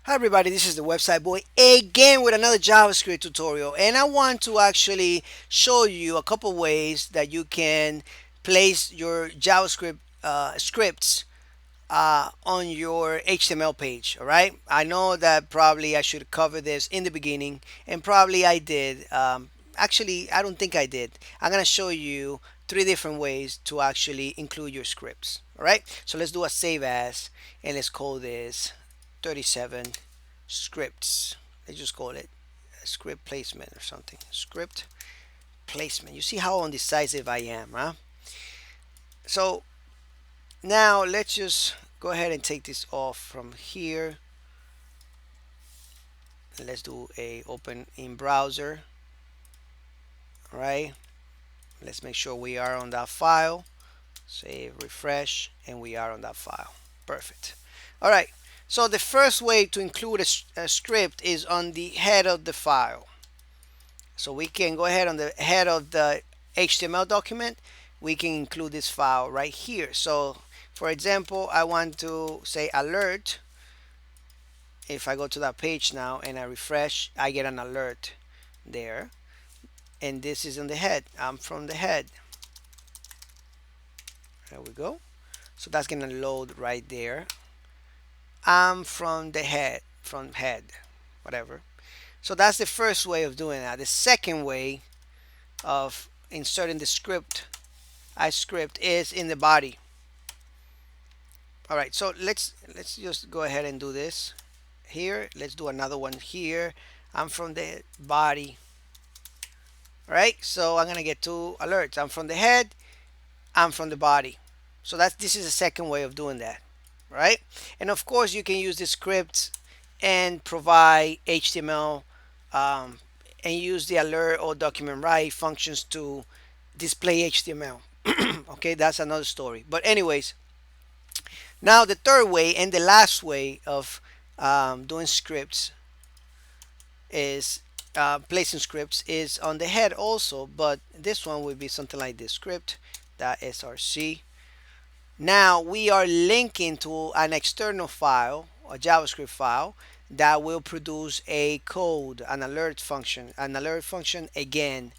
Hi everybody, this is the website boy again with another JavaScript tutorial, and I want to actually show you a couple ways that you can place your JavaScript scripts on your HTML page. All right, I know that probably I should cover this in the beginning, and probably I did. Actually, I don't think I did. I'm gonna show you three different ways to actually include your scripts. All right, so let's do a save as, and let's call this 37 scripts. Let's just call it a script placement or something. Script placement. You see how undecisive I am, huh? So now let's just go ahead and take this off from here. Let's do a open in browser. All right. Let's make sure we are on that file. Save, refresh, and we are on that file. Perfect. All right. So the first way to include a script is on the head of the file. So we can go ahead on the head of the HTML document. We can include this file right here. So for example, I want to say alert. If I go to that page now and I refresh, I get an alert there. And this is in the head. I'm from the head. There we go. So that's gonna load right there. I'm from the head, from head, whatever. So that's the first way of doing that. The second way of inserting the script, I script, is in the body. All right, so let's just go ahead and do this here. Let's do another one here. I'm from the body. All right, so I'm gonna get two alerts. I'm from the head, I'm from the body. So this is the second way of doing that, right? And of course you can use the script and provide HTML um, and use the alert or document write functions to display HTML. Okay, that's another story. But anyways, now the third way and the last way of doing scripts is placing scripts is on the head also, but this one would be something like this: script.src. Now we are linking to an external file, a JavaScript file that will produce a code, an alert function again.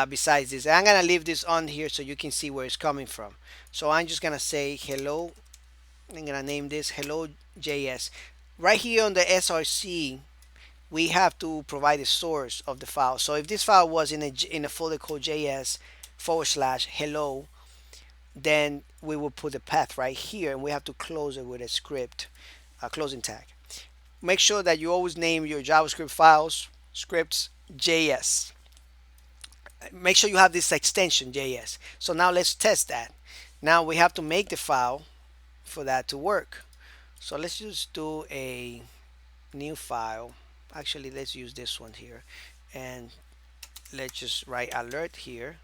Besides this, I'm gonna leave this on here so you can see where it's coming from. So I'm just gonna say hello. I'm gonna name this hello JS. Right here on the src, we have to provide the source of the file. So if this file was in a folder called js / hello, then we will put the path right here, and we have to close it with a script, a closing tag. Make sure that you always name your JavaScript files scripts JS. Make sure you have this extension JS. So now let's test that. Now we have to make the file for that to work. So let's just do a new file. Actually, let's use this one here, and let's just write alert here.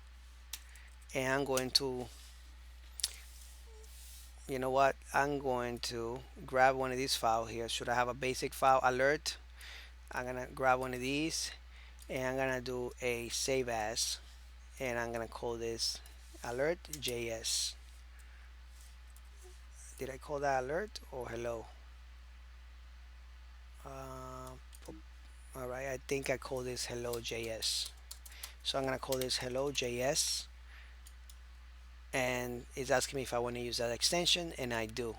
And I'm going to, you know what, I'm going to grab one of these files here. Should I have a basic file alert? I'm gonna grab one of these, and I'm gonna do a save as, and I'm gonna call this alert.js. Did I call that alert or hello? uh, all right, I think I call this hello.js. So I'm gonna call this hello.js, and it's asking me if I want to use that extension, and I do.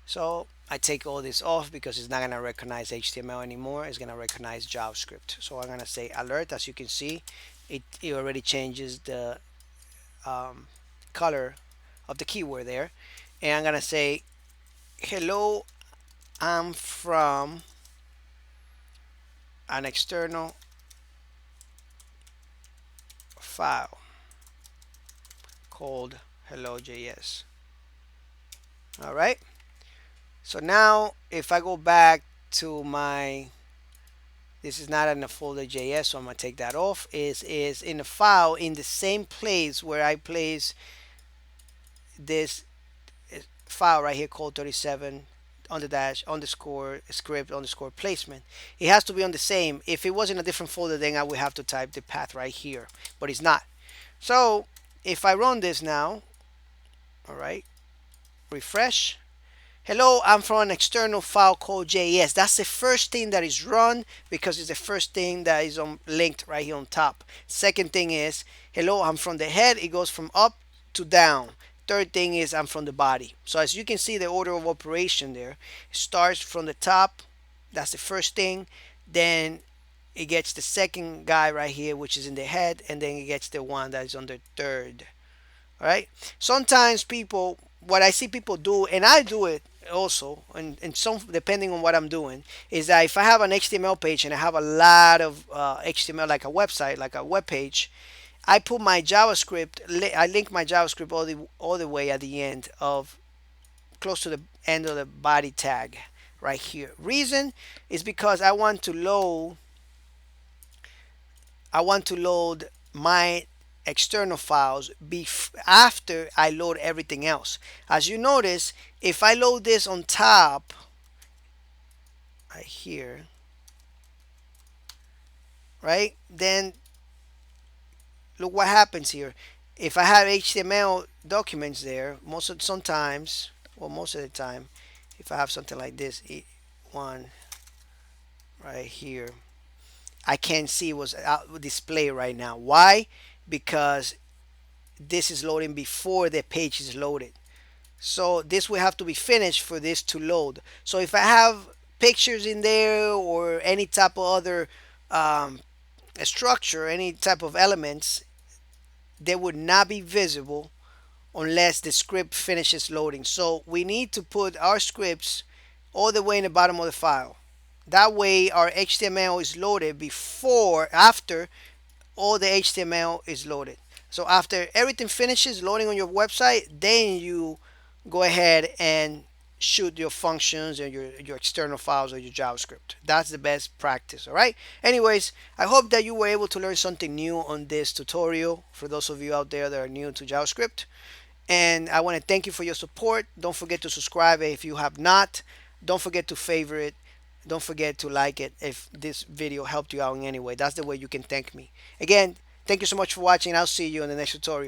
So I take all this off because it's not going to recognize HTML anymore. It's going to recognize JavaScript. So I'm going to say alert. As you can see, it already changes the um, color of the keyword there. And I'm going to say, hello, I'm from an external file called hello.js. All right. So now if I go back to my, this is not in the folder JS, so I'm gonna take that off. Is in the file in the same place where I place this file right here called 37 on the dash underscore script underscore placement. It has to be on the same. If it was in a different folder, then I would have to type the path right here, but it's not. So if I run this now, all right, refresh, Hello, I'm from an external file called JS. That's the first thing that is run because it's the first thing that is linked right here on top. Second thing is, hello, I'm from the head. It goes from up to down. Third thing is I'm from the body. So as you can see, the order of operation there starts from the top. That's the first thing. Then it gets the second guy right here, which is in the head, and then it gets the one that is on the third. All right. Sometimes people, what I see people do, and I do it also, and some depending on what I'm doing, is that if I have an HTML page and I have a lot of HTML, like a website, like a web page, I put my JavaScript, I link my JavaScript all the way at the end of close to the end of the body tag right here. Reason is because I want to load my external files after I load everything else. As you notice, if I load this on top right here, right, then look what happens here. If I have HTML documents there, sometimes, well, most of the time, if I have something like this, one right here, I can't see what's out display right now. Why? Because this is loading before the page is loaded. So this will have to be finished for this to load. So if I have pictures in there or any type of other structure, any type of elements, they would not be visible unless the script finishes loading. So we need to put our scripts all the way in the bottom of the file. That way our HTML is loaded after all the HTML is loaded. So after everything finishes loading on your website, then you go ahead and shoot your functions and your external files or your JavaScript. That's the best practice. All right. Anyways, I hope that you were able to learn something new on this tutorial for those of you out there that are new to JavaScript. And I want to thank you for your support. Don't forget to subscribe if you have not. Don't forget to favorite. Don't forget to like it if this video helped you out in any way. That's the way you can thank me. Again, thank you so much for watching. I'll see you in the next tutorial.